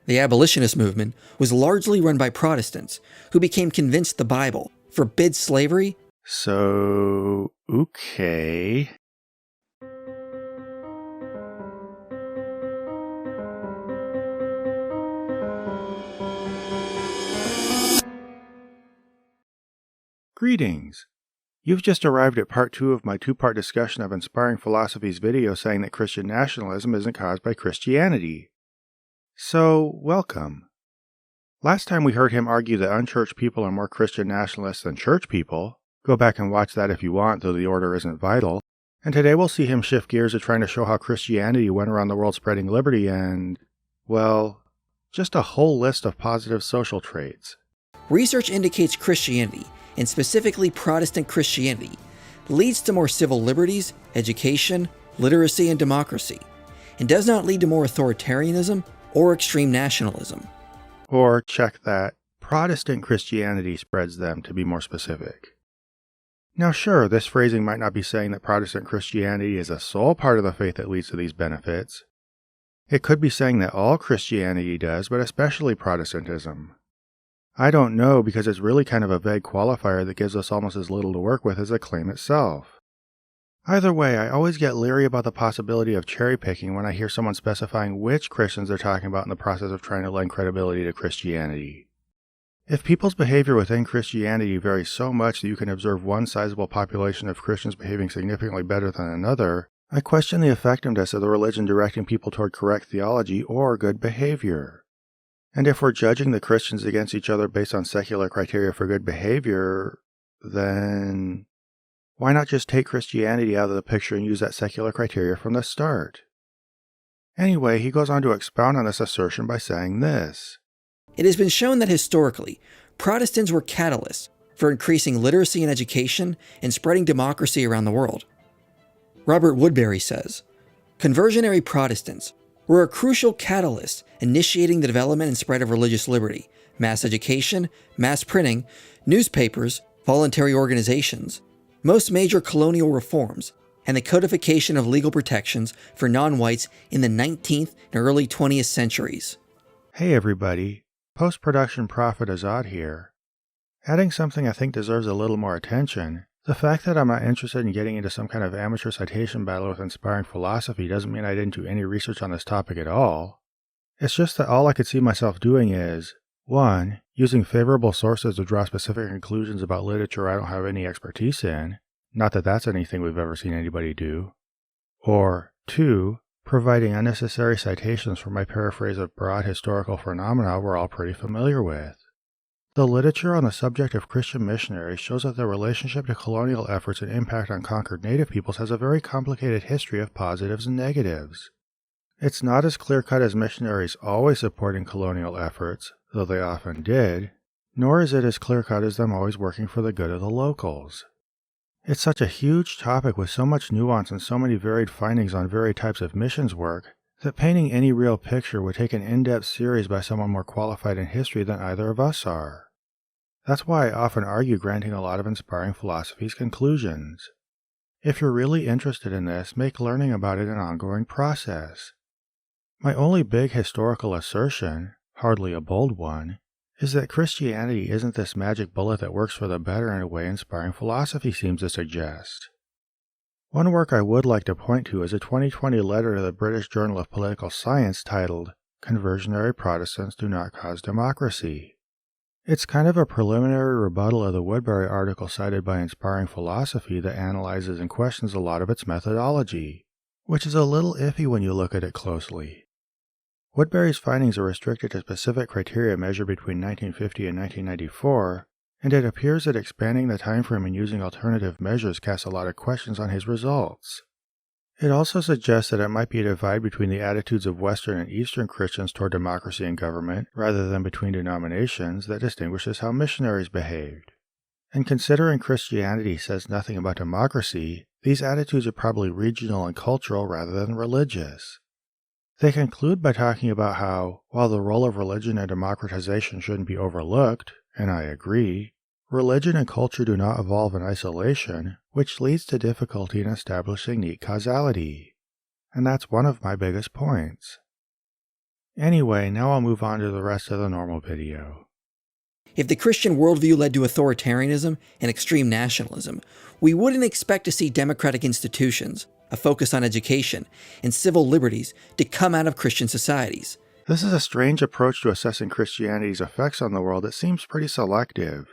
The abolitionist movement was largely run by Protestants who became convinced the Bible forbids slavery. So, okay. Greetings. You've just arrived at part 2 of my 2-part discussion of Inspiring Philosophy's video saying that Christian nationalism isn't caused by Christianity. So, welcome. Last time we heard him argue that unchurched people are more Christian nationalists than church people. Go back and watch that if you want, though the order isn't vital. And today we'll see him shift gears to trying to show how Christianity went around the world spreading liberty and, well, just a whole list of positive social traits. Research indicates Christianity, and specifically Protestant Christianity, leads to more civil liberties, education, literacy, and democracy, and does not lead to more authoritarianism or extreme nationalism. Or, check that, Protestant Christianity spreads them, to be more specific. Now sure, this phrasing might not be saying that Protestant Christianity is the sole part of the faith that leads to these benefits. It could be saying that all Christianity does, but especially Protestantism. I don't know, because it's really kind of a vague qualifier that gives us almost as little to work with as the claim itself. Either way, I always get leery about the possibility of cherry-picking when I hear someone specifying which Christians they're talking about in the process of trying to lend credibility to Christianity. If people's behavior within Christianity varies so much that you can observe one sizable population of Christians behaving significantly better than another, I question the effectiveness of the religion directing people toward correct theology or good behavior. And if we're judging the Christians against each other based on secular criteria for good behavior, then why not just take Christianity out of the picture and use that secular criteria from the start? Anyway, he goes on to expound on this assertion by saying this. It has been shown that historically, Protestants were catalysts for increasing literacy and education and spreading democracy around the world. Robert Woodbury says, "Conversionary Protestants were a crucial catalyst initiating the development and spread of religious liberty, mass education, mass printing, newspapers, voluntary organizations, most major colonial reforms, and the codification of legal protections for non-whites in the 19th and early 20th centuries." Hey everybody, post-production prophet Azad here. Adding something I think deserves a little more attention, the fact that I'm not interested in getting into some kind of amateur citation battle with inspiring philosophy doesn't mean I didn't do any research on this topic at all. It's just that all I could see myself doing is, 1. Using favorable sources to draw specific conclusions about literature I don't have any expertise in, not that that's anything we've ever seen anybody do, or 2. Providing unnecessary citations for my paraphrase of broad historical phenomena we're all pretty familiar with. The literature on the subject of Christian missionaries shows that the relationship to colonial efforts and impact on conquered native peoples has a very complicated history of positives and negatives. It's not as clear-cut as missionaries always supporting colonial efforts, though they often did, nor is it as clear-cut as them always working for the good of the locals. It's such a huge topic with so much nuance and so many varied findings on varied types of missions work that painting any real picture would take an in-depth series by someone more qualified in history than either of us are. That's why I often argue granting a lot of inspiring philosophy's conclusions. If you're really interested in this, make learning about it an ongoing process. My only big historical assertion, hardly a bold one, is that Christianity isn't this magic bullet that works for the better in a way inspiring philosophy seems to suggest. One work I would like to point to is a 2020 letter to the British Journal of Political Science titled, "Conversionary Protestants Do Not Cause Democracy." It's kind of a preliminary rebuttal of the Woodbury article cited by Inspiring Philosophy that analyzes and questions a lot of its methodology, which is a little iffy when you look at it closely. Woodbury's findings are restricted to specific criteria measured between 1950 and 1994, and it appears that expanding the time frame and using alternative measures casts a lot of questions on his results. It also suggests that it might be a divide between the attitudes of Western and Eastern Christians toward democracy and government, rather than between denominations, that distinguishes how missionaries behaved. And considering Christianity says nothing about democracy, these attitudes are probably regional and cultural rather than religious. They conclude by talking about how, while the role of religion in democratization shouldn't be overlooked, and I agree, religion and culture do not evolve in isolation, which leads to difficulty in establishing neat causality. And that's one of my biggest points. Anyway, now I'll move on to the rest of the normal video. If the Christian worldview led to authoritarianism and extreme nationalism, we wouldn't expect to see democratic institutions, a focus on education, and civil liberties to come out of Christian societies. This is a strange approach to assessing Christianity's effects on the world that seems pretty selective.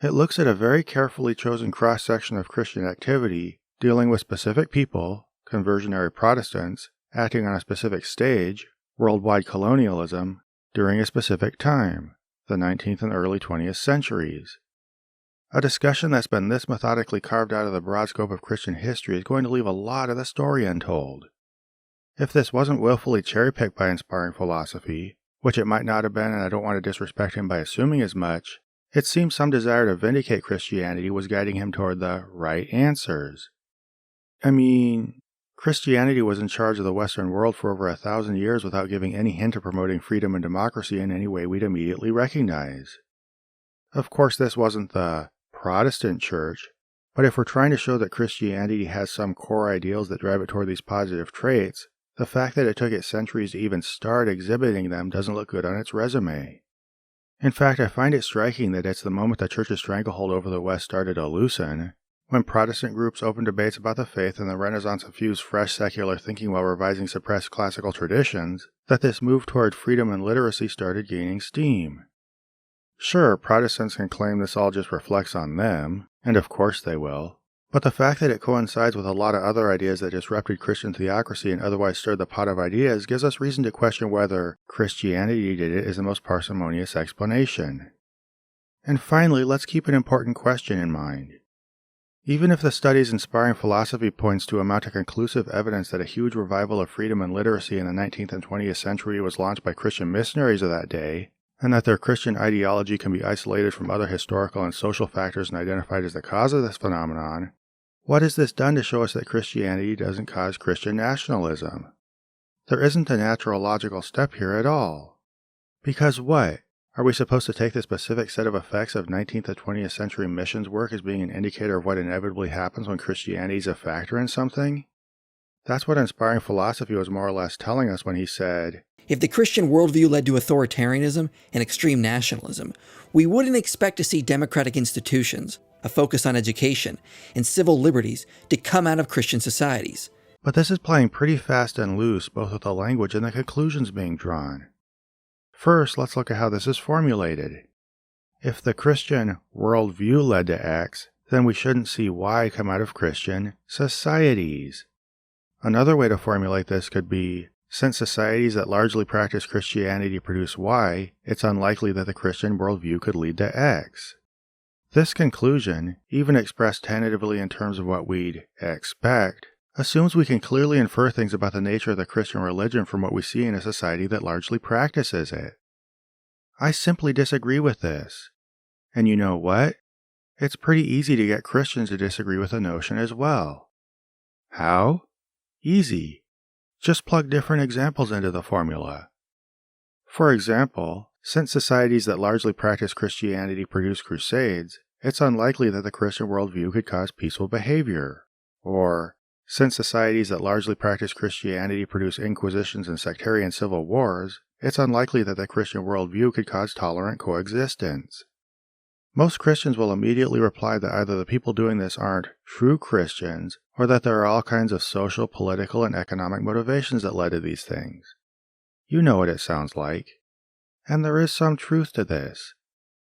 It looks at a very carefully chosen cross-section of Christian activity, dealing with specific people, conversionary Protestants, acting on a specific stage, worldwide colonialism, during a specific time, the 19th and early 20th centuries. A discussion that's been this methodically carved out of the broad scope of Christian history is going to leave a lot of the story untold. If this wasn't willfully cherry-picked by inspiring philosophy, which it might not have been, and I don't want to disrespect him by assuming as much, it seems some desire to vindicate Christianity was guiding him toward the right answers. I mean, Christianity was in charge of the Western world for over 1,000 years without giving any hint of promoting freedom and democracy in any way we'd immediately recognize. Of course, this wasn't the Protestant church, but if we're trying to show that Christianity has some core ideals that drive it toward these positive traits, the fact that it took it centuries to even start exhibiting them doesn't look good on its resume. In fact, I find it striking that it's the moment the church's stranglehold over the West started to loosen, when Protestant groups opened debates about the faith and the Renaissance infused fresh secular thinking while revising suppressed classical traditions, that this move toward freedom and literacy started gaining steam. Sure, Protestants can claim this all just reflects on them, and of course they will, but the fact that it coincides with a lot of other ideas that disrupted Christian theocracy and otherwise stirred the pot of ideas gives us reason to question whether Christianity did it is the most parsimonious explanation. And finally, let's keep an important question in mind. Even if the studies inspiring philosophy points to amount to conclusive evidence that a huge revival of freedom and literacy in the 19th and 20th century was launched by Christian missionaries of that day, and that their Christian ideology can be isolated from other historical and social factors and identified as the cause of this phenomenon, what has this done to show us that Christianity doesn't cause Christian nationalism? There isn't a natural logical step here at all. Because what? Are we supposed to take the specific set of effects of 19th and 20th century missions work as being an indicator of what inevitably happens when Christianity is a factor in something? That's what inspiring philosophy was more or less telling us when he said, If the Christian worldview led to authoritarianism and extreme nationalism, we wouldn't expect to see democratic institutions, a focus on education, and civil liberties to come out of Christian societies. But this is playing pretty fast and loose, both with the language and the conclusions being drawn. First, let's look at how this is formulated. If the Christian worldview led to X, then we shouldn't see Y come out of Christian societies. Another way to formulate this could be, since societies that largely practice Christianity produce Y, it's unlikely that the Christian worldview could lead to X. This conclusion, even expressed tentatively in terms of what we'd expect, assumes we can clearly infer things about the nature of the Christian religion from what we see in a society that largely practices it. I simply disagree with this. And you know what? It's pretty easy to get Christians to disagree with the notion as well. How? Easy. Just plug different examples into the formula. For example, since societies that largely practice Christianity produce crusades, it's unlikely that the Christian worldview could cause peaceful behavior. Or, since societies that largely practice Christianity produce inquisitions and sectarian civil wars, it's unlikely that the Christian worldview could cause tolerant coexistence. Most Christians will immediately reply that either the people doing this aren't true Christians, or that there are all kinds of social, political, and economic motivations that led to these things. You know what it sounds like. And there is some truth to this.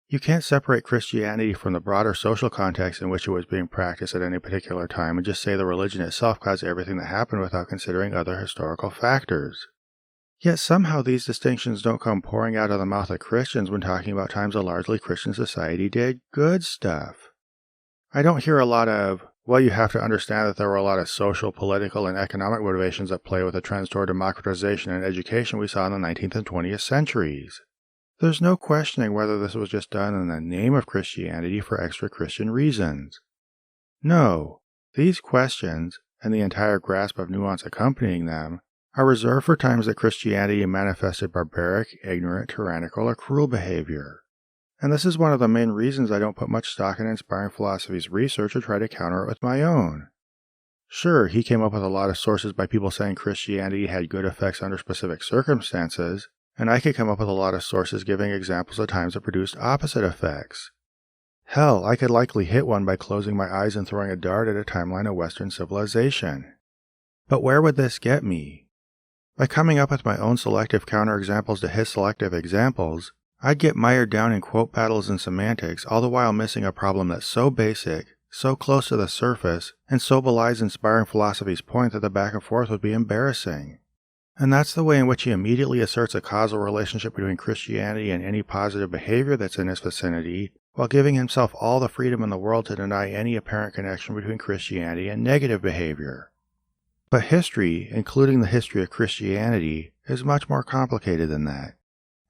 You can't separate Christianity from the broader social context in which it was being practiced at any particular time and just say the religion itself caused everything that happened without considering other historical factors. Yet somehow these distinctions don't come pouring out of the mouth of Christians when talking about times a largely Christian society did good stuff. I don't hear a lot of, well, you have to understand that there were a lot of social, political, and economic motivations at play with the trends toward democratization and education we saw in the 19th and 20th centuries. There's no questioning whether this was just done in the name of Christianity for extra Christian reasons. No, these questions, and the entire grasp of nuance accompanying them, are reserved for times that Christianity manifested barbaric, ignorant, tyrannical, or cruel behavior. And this is one of the main reasons I don't put much stock in inspiring philosophy's research or try to counter it with my own. Sure, he came up with a lot of sources by people saying Christianity had good effects under specific circumstances, and I could come up with a lot of sources giving examples of times that produced opposite effects. Hell, I could likely hit one by closing my eyes and throwing a dart at a timeline of Western civilization. But where would this get me? By coming up with my own selective counterexamples to his selective examples, I'd get mired down in quote battles and semantics, all the while missing a problem that's so basic, so close to the surface, and so belies inspiring philosophy's point that the back and forth would be embarrassing. And that's the way in which he immediately asserts a causal relationship between Christianity and any positive behavior that's in his vicinity, while giving himself all the freedom in the world to deny any apparent connection between Christianity and negative behavior. But history, including the history of Christianity, is much more complicated than that.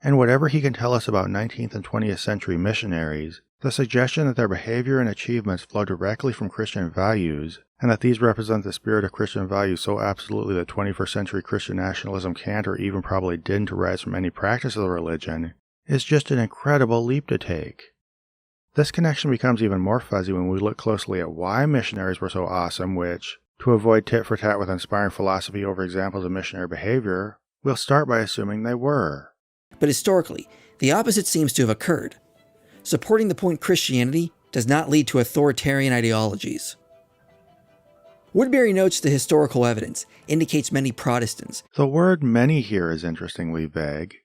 And whatever he can tell us about 19th and 20th century missionaries, the suggestion that their behavior and achievements flow directly from Christian values, and that these represent the spirit of Christian values so absolutely that 21st century Christian nationalism can't or even probably didn't arise from any practice of the religion, is just an incredible leap to take. This connection becomes even more fuzzy when we look closely at why missionaries were so awesome, which, to avoid tit-for-tat with inspiring philosophy over examples of missionary behavior, we'll start by assuming they were. But historically, the opposite seems to have occurred. Supporting the point Christianity does not lead to authoritarian ideologies. Woodbury notes the historical evidence indicates many Protestants. The word many here is interestingly vague.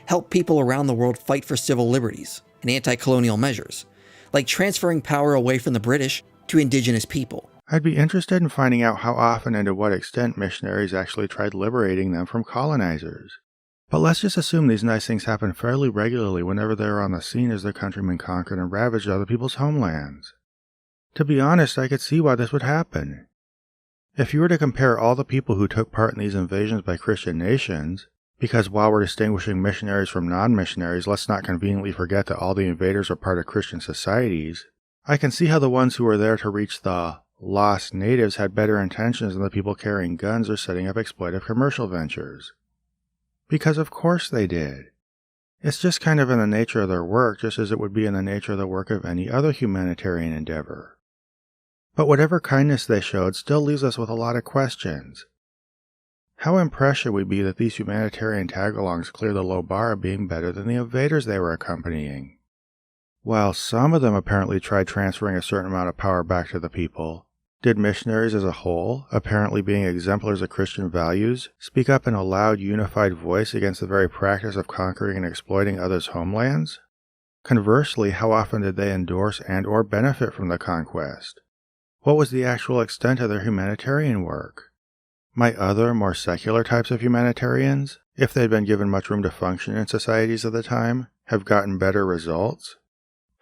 Help people around the world fight for civil liberties and anti-colonial measures, like transferring power away from the British to indigenous people. I'd be interested in finding out how often and to what extent missionaries actually tried liberating them from colonizers. But let's just assume these nice things happen fairly regularly whenever they are on the scene as their countrymen conquered and ravaged other people's homelands. To be honest, I could see why this would happen. If you were to compare all the people who took part in these invasions by Christian nations, because while we're distinguishing missionaries from non-missionaries, let's not conveniently forget that all the invaders are part of Christian societies, I can see how the ones who were there to reach the lost natives had better intentions than the people carrying guns or setting up exploitive commercial ventures. Because of course they did. It's just kind of in the nature of their work, just as it would be in the nature of the work of any other humanitarian endeavor. But whatever kindness they showed still leaves us with a lot of questions. How impressed should we be that these humanitarian tag-alongs clear the low bar of being better than the invaders they were accompanying? While some of them apparently tried transferring a certain amount of power back to the people, did missionaries as a whole, apparently being exemplars of Christian values, speak up in a loud, unified voice against the very practice of conquering and exploiting others' homelands? Conversely, how often did they endorse and or benefit from the conquest? What was the actual extent of their humanitarian work? Might other, more secular types of humanitarians, if they'd been given much room to function in societies of the time, have gotten better results?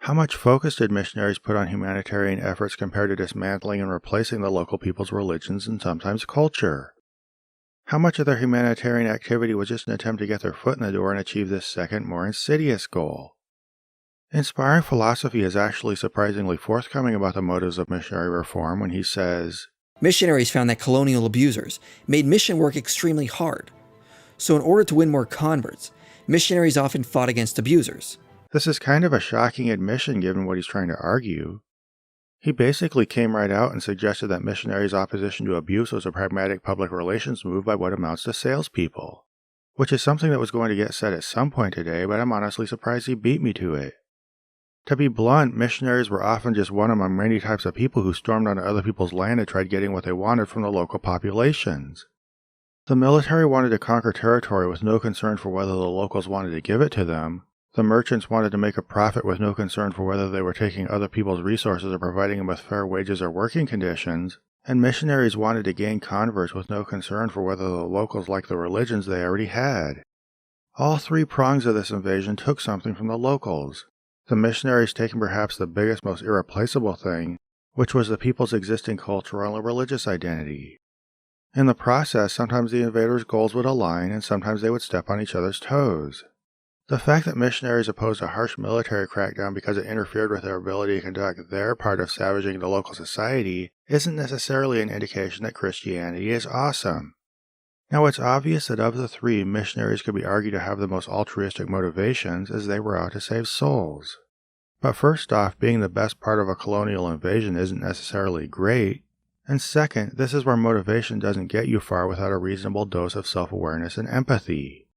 How much focus did missionaries put on humanitarian efforts compared to dismantling and replacing the local people's religions and sometimes culture? How much of their humanitarian activity was just an attempt to get their foot in the door and achieve this second, more insidious goal? Inspiring philosophy is actually surprisingly forthcoming about the motives of missionary reform when he says, Missionaries found that colonial abusers made mission work extremely hard. So in order to win more converts, missionaries often fought against abusers. This is kind of a shocking admission given what he's trying to argue. He basically came right out and suggested that missionaries' opposition to abuse was a pragmatic public relations move by what amounts to salespeople, which is something that was going to get said at some point today, but I'm honestly surprised he beat me to it. To be blunt, missionaries were often just one among many types of people who stormed onto other people's land and tried getting what they wanted from the local populations. The military wanted to conquer territory with no concern for whether the locals wanted to give it to them. The merchants wanted to make a profit with no concern for whether they were taking other people's resources or providing them with fair wages or working conditions, and missionaries wanted to gain converts with no concern for whether the locals liked the religions they already had. All three prongs of this invasion took something from the locals, the missionaries taking perhaps the biggest, most irreplaceable thing, which was the people's existing cultural and religious identity. In the process, sometimes the invaders' goals would align, and sometimes they would step on each other's toes. The fact that missionaries opposed a harsh military crackdown because it interfered with their ability to conduct their part of savaging the local society isn't necessarily an indication that Christianity is awesome. Now, it's obvious that of the three, missionaries could be argued to have the most altruistic motivations, as they were out to save souls. But first off, being the best part of a colonial invasion isn't necessarily great, And second, this is where motivation doesn't get you far without a reasonable dose of self-awareness and empathy.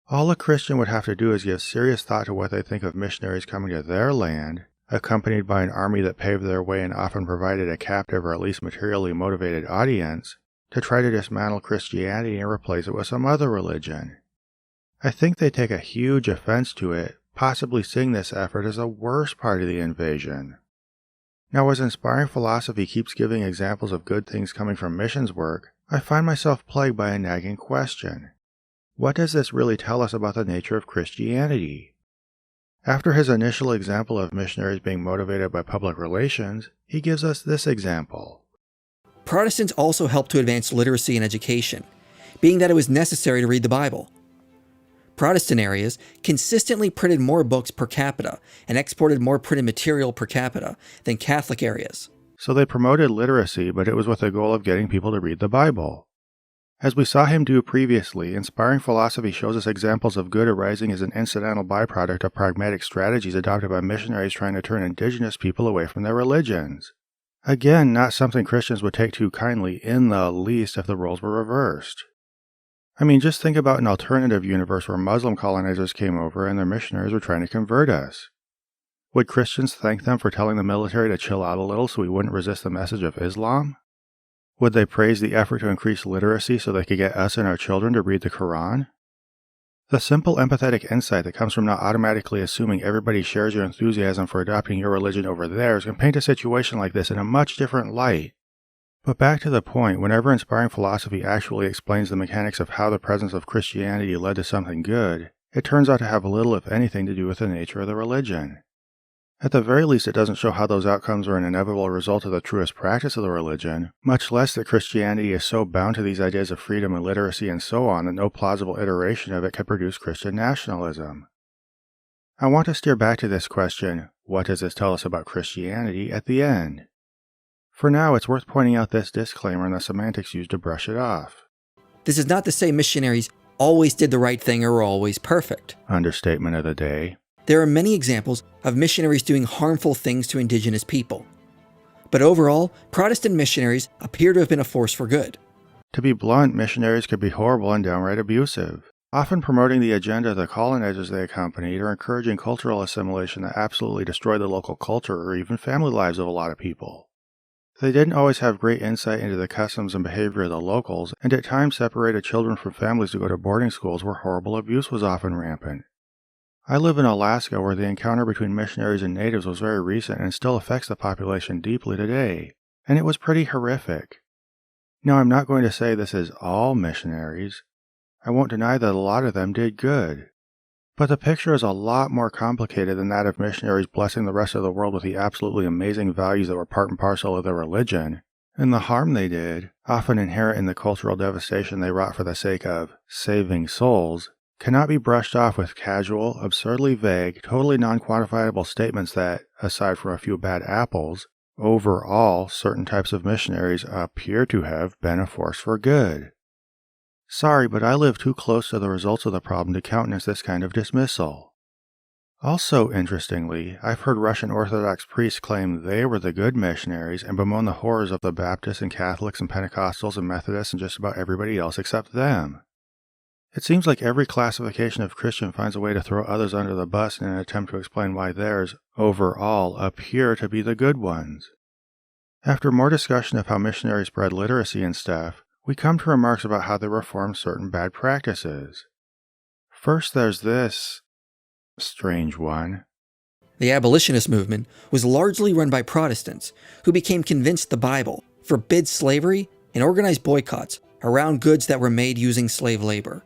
All a Christian would have to do is give serious thought to what they think of missionaries coming to their land, accompanied by an army that paved their way and often provided a captive or at least materially motivated audience, to try to dismantle Christianity and replace it with some other religion. I think they take a huge offense to it, possibly seeing this effort as the worst part of the invasion. Now, as inspiring philosophy keeps giving examples of good things coming from missions work, I find myself plagued by a nagging question. What does this really tell us about the nature of Christianity? After his initial example of missionaries being motivated by public relations, he gives us this example. Protestants also helped to advance literacy and education, being that it was necessary to read the Bible. Protestant areas consistently printed more books per capita and exported more printed material per capita than Catholic areas. So they promoted literacy, but it was with the goal of getting people to read the Bible. As we saw him do previously, inspiring philosophy shows us examples of good arising as an incidental byproduct of pragmatic strategies adopted by missionaries trying to turn indigenous people away from their religions. Again, not something Christians would take too kindly in the least if the roles were reversed. I mean, just think about an alternative universe where Muslim colonizers came over and their missionaries were trying to convert us. Would Christians thank them for telling the military to chill out a little so we wouldn't resist the message of Islam? Would they praise the effort to increase literacy so they could get us and our children to read the Quran? The simple empathetic insight that comes from not automatically assuming everybody shares your enthusiasm for adopting your religion over theirs can paint a situation like this in a much different light. But back to the point, whenever inspiring philosophy actually explains the mechanics of how the presence of Christianity led to something good, it turns out to have little if anything to do with the nature of the religion. At the very least, it doesn't show how those outcomes are an inevitable result of the truest practice of the religion, much less that Christianity is so bound to these ideas of freedom and literacy and so on that no plausible iteration of it can produce Christian nationalism. I want to steer back to this question, what does this tell us about Christianity, at the end. For now, it's worth pointing out this disclaimer and the semantics used to brush it off. This is not to say missionaries always did the right thing or were always perfect. Understatement of the day. There are many examples of missionaries doing harmful things to indigenous people. But overall, Protestant missionaries appear to have been a force for good. To be blunt, missionaries could be horrible and downright abusive, often promoting the agenda of the colonizers they accompanied or encouraging cultural assimilation that absolutely destroyed the local culture or even family lives of a lot of people. They didn't always have great insight into the customs and behavior of the locals, and at times separated children from families to go to boarding schools where horrible abuse was often rampant. I live in Alaska where the encounter between missionaries and natives was very recent and still affects the population deeply today, and it was pretty horrific. Now, I'm not going to say this is all missionaries. I won't deny that a lot of them did good. But the picture is a lot more complicated than that of missionaries blessing the rest of the world with the absolutely amazing values that were part and parcel of their religion, and the harm they did, often inherent in the cultural devastation they wrought for the sake of saving souls, cannot be brushed off with casual, absurdly vague, totally non-quantifiable statements that, aside from a few bad apples, overall certain types of missionaries appear to have been a force for good. Sorry, but I live too close to the results of the problem to countenance this kind of dismissal. Also, interestingly, I've heard Russian Orthodox priests claim they were the good missionaries and bemoan the horrors of the Baptists and Catholics and Pentecostals and Methodists and just about everybody else except them. It seems like every classification of Christian finds a way to throw others under the bus in an attempt to explain why theirs, overall, appear to be the good ones. After more discussion of how missionaries spread literacy and stuff, we come to remarks about how they reformed certain bad practices. First, there's this strange one. The abolitionist movement was largely run by Protestants who became convinced the Bible forbids slavery and organized boycotts around goods that were made using slave labor.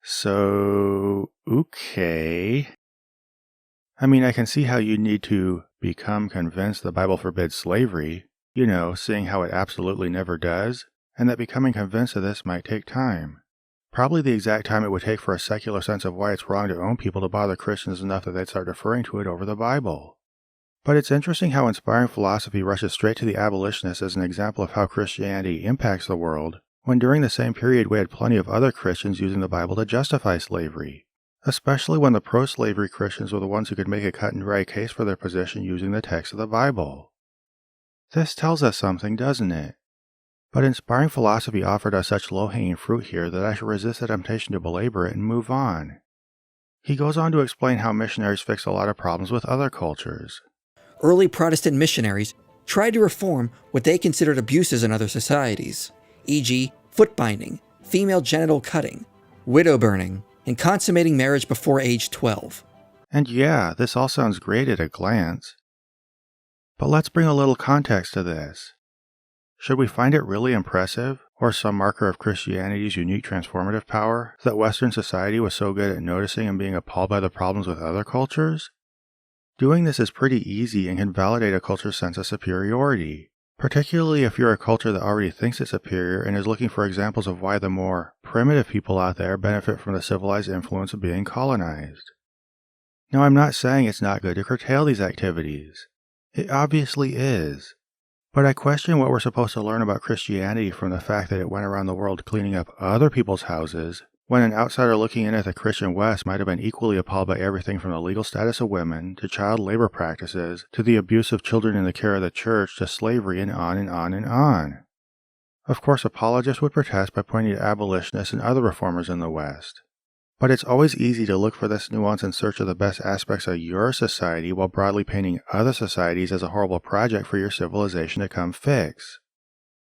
So, okay. I mean, I can see how you need to become convinced the Bible forbids slavery, seeing how it absolutely never does, and that becoming convinced of this might take time. Probably the exact time it would take for a secular sense of why it's wrong to own people to bother Christians enough that they'd start referring to it over the Bible. But it's interesting how inspiring philosophy rushes straight to the abolitionists as an example of how Christianity impacts the world, when during the same period we had plenty of other Christians using the Bible to justify slavery, especially when the pro-slavery Christians were the ones who could make a cut-and-dry case for their position using the text of the Bible. This tells us something, doesn't it? But inspiring philosophy offered us such low-hanging fruit here that I should resist the temptation to belabor it and move on. He goes on to explain how missionaries fix a lot of problems with other cultures. Early Protestant missionaries tried to reform what they considered abuses in other societies, e.g., foot binding, female genital cutting, widow burning, and consummating marriage before age 12. And yeah, this all sounds great at a glance. But let's bring a little context to this. Should we find it really impressive, or some marker of Christianity's unique transformative power, that Western society was so good at noticing and being appalled by the problems with other cultures? Doing this is pretty easy and can validate a culture's sense of superiority, particularly if you're a culture that already thinks it's superior and is looking for examples of why the more primitive people out there benefit from the civilized influence of being colonized. Now, I'm not saying it's not good to curtail these activities. It obviously is. But I question what we're supposed to learn about Christianity from the fact that it went around the world cleaning up other people's houses, when an outsider looking in at the Christian West might have been equally appalled by everything from the legal status of women, to child labor practices, to the abuse of children in the care of the church, to slavery, and on and on and on. Of course, apologists would protest by pointing to abolitionists and other reformers in the West. But it's always easy to look for this nuance in search of the best aspects of your society while broadly painting other societies as a horrible project for your civilization to come fix.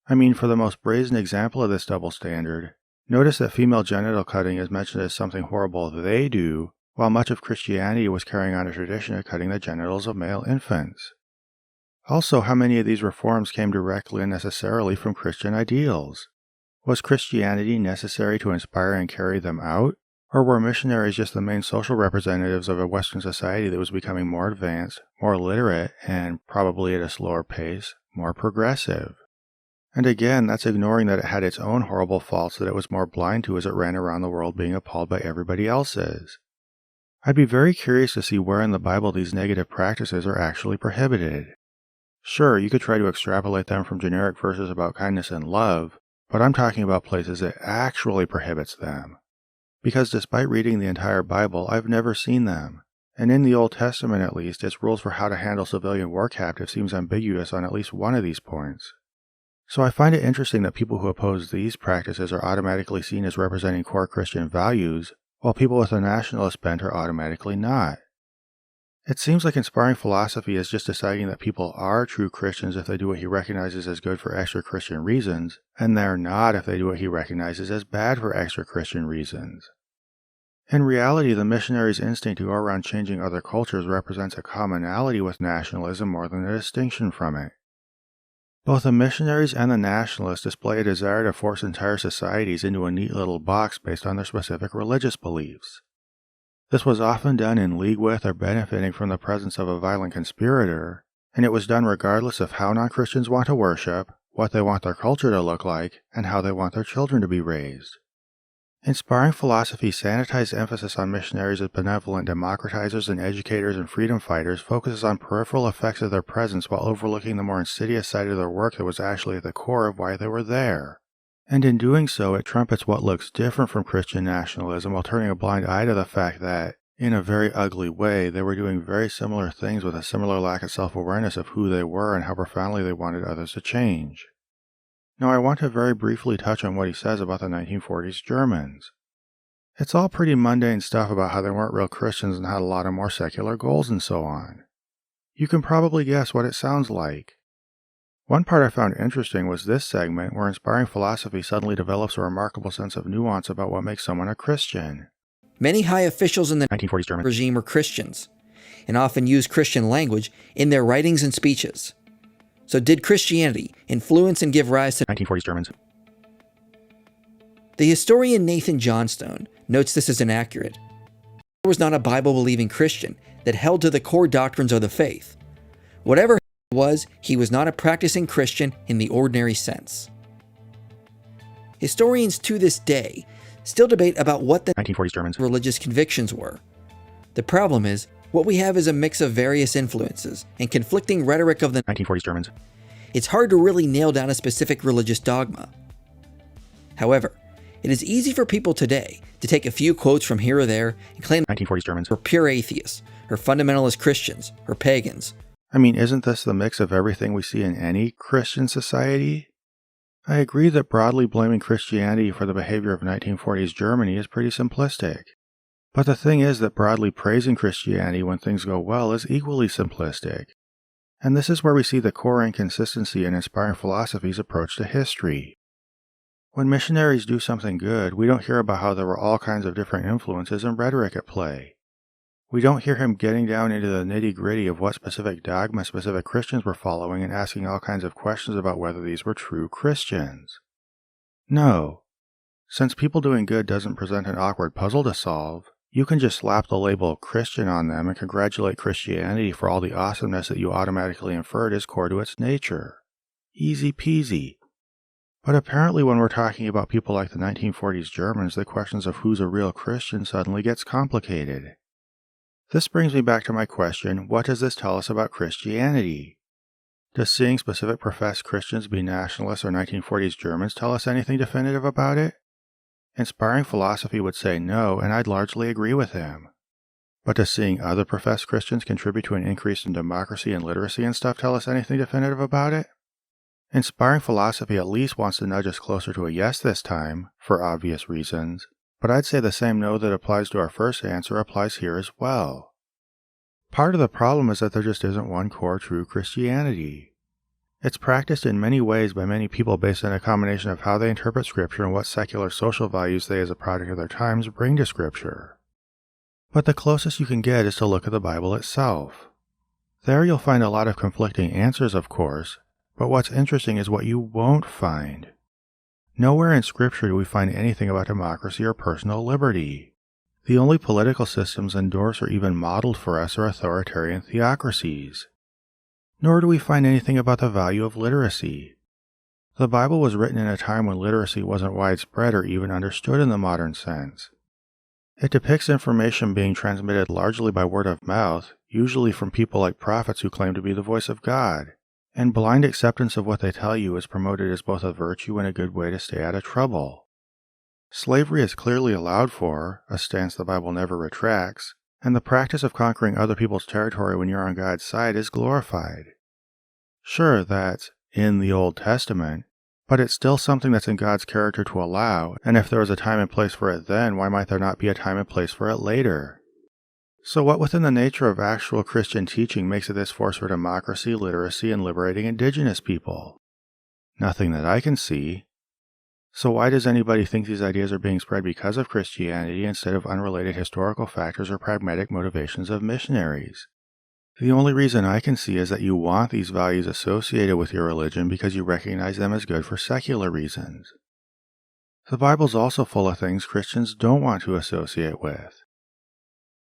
I mean, for the most brazen example of this double standard, notice that female genital cutting is mentioned as something horrible they do, while much of Christianity was carrying on a tradition of cutting the genitals of male infants. Also, how many of these reforms came directly and necessarily from Christian ideals? Was Christianity necessary to inspire and carry them out? Or were missionaries just the main social representatives of a Western society that was becoming more advanced, more literate, and, probably at a slower pace, more progressive? And again, that's ignoring that it had its own horrible faults that it was more blind to as it ran around the world being appalled by everybody else's. I'd be very curious to see where in the Bible these negative practices are actually prohibited. Sure, you could try to extrapolate them from generic verses about kindness and love, but I'm talking about places it actually prohibits them. Because despite reading the entire Bible, I've never seen them. And in the Old Testament at least, its rules for how to handle civilian war captives seems ambiguous on at least one of these points. So I find it interesting that people who oppose these practices are automatically seen as representing core Christian values, while people with a nationalist bent are automatically not. It seems like inspiring philosophy is just deciding that people are true Christians if they do what he recognizes as good for extra-Christian reasons, and they're not if they do what he recognizes as bad for extra-Christian reasons. In reality, the missionary's instinct to go around changing other cultures represents a commonality with nationalism more than a distinction from it. Both the missionaries and the nationalists display a desire to force entire societies into a neat little box based on their specific religious beliefs. This was often done in league with or benefiting from the presence of a violent conspirator, and it was done regardless of how non-Christians want to worship, what they want their culture to look like, and how they want their children to be raised. Inspiring philosophy sanitized emphasis on missionaries as benevolent democratizers and educators and freedom fighters focuses on peripheral effects of their presence while overlooking the more insidious side of their work that was actually at the core of why they were there. And in doing so, it trumpets what looks different from Christian nationalism while turning a blind eye to the fact that, in a very ugly way, they were doing very similar things with a similar lack of self-awareness of who they were and how profoundly they wanted others to change. Now, I want to very briefly touch on what he says about the 1940s Germans. It's all pretty mundane stuff about how they weren't real Christians and had a lot of more secular goals and so on. You can probably guess what it sounds like. One part I found interesting was this segment where inspiring philosophy suddenly develops a remarkable sense of nuance about what makes someone a Christian. Many high officials in the 1940s German regime were Christians, and often used Christian language in their writings and speeches. So did Christianity influence and give rise to 1940s Germans? The historian Nathan Johnstone notes this as inaccurate. There was not a Bible-believing Christian that held to the core doctrines of the faith. Whatever he was not a practicing Christian in the ordinary sense. Historians to this day still debate about what the 1940s Germans religious convictions were. The problem is, what we have is a mix of various influences and conflicting rhetoric of the 1940s Germans. It's hard to really nail down a specific religious dogma. However, it is easy for people today to take a few quotes from here or there and claim 1940s Germans were pure atheists, or fundamentalist Christians, or pagans. I mean, isn't this the mix of everything we see in any Christian society? I agree that broadly blaming Christianity for the behavior of 1940s Germany is pretty simplistic. But the thing is that broadly praising Christianity when things go well is equally simplistic. And this is where we see the core inconsistency in inspiring philosophy's approach to history. When missionaries do something good, we don't hear about how there were all kinds of different influences and rhetoric at play. We don't hear him getting down into the nitty-gritty of what specific dogma specific Christians were following and asking all kinds of questions about whether these were true Christians. No. Since people doing good doesn't present an awkward puzzle to solve, you can just slap the label Christian on them and congratulate Christianity for all the awesomeness that you automatically inferred is core to its nature. Easy peasy. But apparently when we're talking about people like the 1940s Germans, the questions of who's a real Christian suddenly gets complicated. This brings me back to my question, what does this tell us about Christianity? Does seeing specific professed Christians be nationalists or 1940s Germans tell us anything definitive about it? Inspiring philosophy would say no, and I'd largely agree with him. But does seeing other professed Christians contribute to an increase in democracy and literacy and stuff tell us anything definitive about it? Inspiring philosophy at least wants to nudge us closer to a yes this time, for obvious reasons. But I'd say the same no that applies to our first answer applies here as well. Part of the problem is that there just isn't one core true Christianity. It's practiced in many ways by many people based on a combination of how they interpret Scripture and what secular social values they as a product of their times bring to Scripture. But the closest you can get is to look at the Bible itself. There you'll find a lot of conflicting answers, of course, but what's interesting is what you won't find. Nowhere in Scripture do we find anything about democracy or personal liberty. The only political systems endorsed or even modeled for us are authoritarian theocracies. Nor do we find anything about the value of literacy. The Bible was written in a time when literacy wasn't widespread or even understood in the modern sense. It depicts information being transmitted largely by word of mouth, usually from people like prophets who claim to be the voice of God. And blind acceptance of what they tell you is promoted as both a virtue and a good way to stay out of trouble. Slavery is clearly allowed for, a stance the Bible never retracts, and the practice of conquering other people's territory when you're on God's side is glorified. Sure, that's in the Old Testament, but it's still something that's in God's character to allow, and if there was a time and place for it then, why might there not be a time and place for it later? So what within the nature of actual Christian teaching makes it this force for democracy, literacy, and liberating indigenous people? Nothing that I can see. So why does anybody think these ideas are being spread because of Christianity instead of unrelated historical factors or pragmatic motivations of missionaries? The only reason I can see is that you want these values associated with your religion because you recognize them as good for secular reasons. The Bible's also full of things Christians don't want to associate with.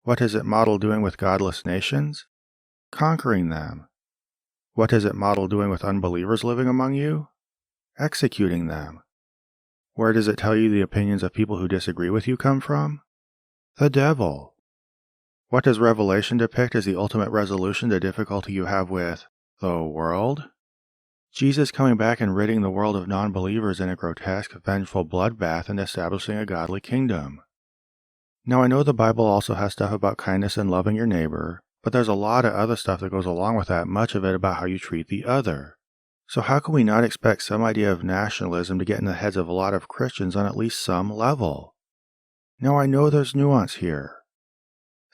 What is it model doing with godless nations? Conquering them. What is it model doing with unbelievers living among you? Executing them. Where does it tell you the opinions of people who disagree with you come from? The devil. What does Revelation depict as the ultimate resolution to difficulty you have with the world? Jesus coming back and ridding the world of non-believers in a grotesque, vengeful bloodbath and establishing a godly kingdom. Now I know the Bible also has stuff about kindness and loving your neighbor, but there's a lot of other stuff that goes along with that, much of it about how you treat the other. So how can we not expect some idea of nationalism to get in the heads of a lot of Christians on at least some level? Now I know there's nuance here.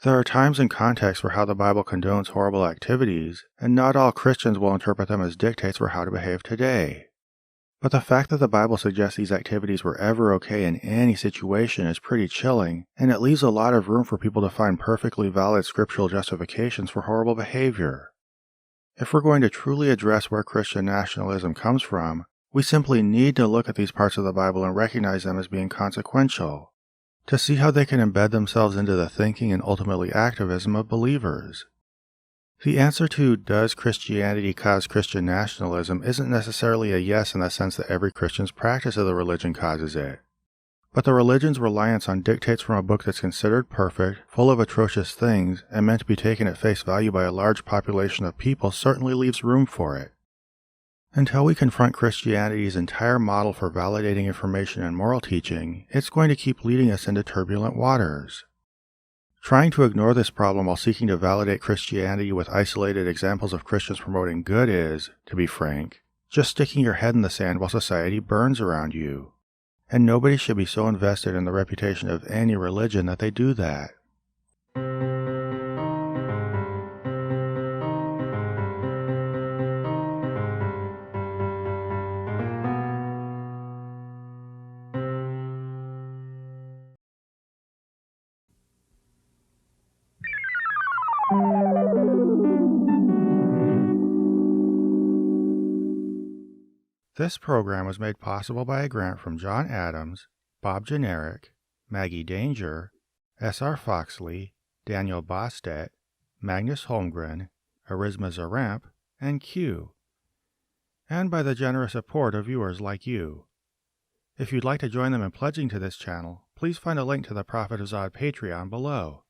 There are times and contexts for how the Bible condones horrible activities, and not all Christians will interpret them as dictates for how to behave today. But the fact that the Bible suggests these activities were ever okay in any situation is pretty chilling, and it leaves a lot of room for people to find perfectly valid scriptural justifications for horrible behavior. If we're going to truly address where Christian nationalism comes from, we simply need to look at these parts of the Bible and recognize them as being consequential, to see how they can embed themselves into the thinking and ultimately activism of believers. The answer to does Christianity cause Christian nationalism isn't necessarily a yes in the sense that every Christian's practice of the religion causes it. But the religion's reliance on dictates from a book that's considered perfect, full of atrocious things, and meant to be taken at face value by a large population of people certainly leaves room for it. Until we confront Christianity's entire model for validating information and moral teaching, it's going to keep leading us into turbulent waters. Trying to ignore this problem while seeking to validate Christianity with isolated examples of Christians promoting good is, to be frank, just sticking your head in the sand while society burns around you. And nobody should be so invested in the reputation of any religion that they do that. This program was made possible by a grant from John Adams, Bob Generic, Maggie Danger, S.R. Foxley, Daniel Bostedt, Magnus Holmgren, Arisma Zaramp, and Q, and by the generous support of viewers like you. If you'd like to join them in pledging to this channel, please find a link to the Prophet of Zod Patreon below.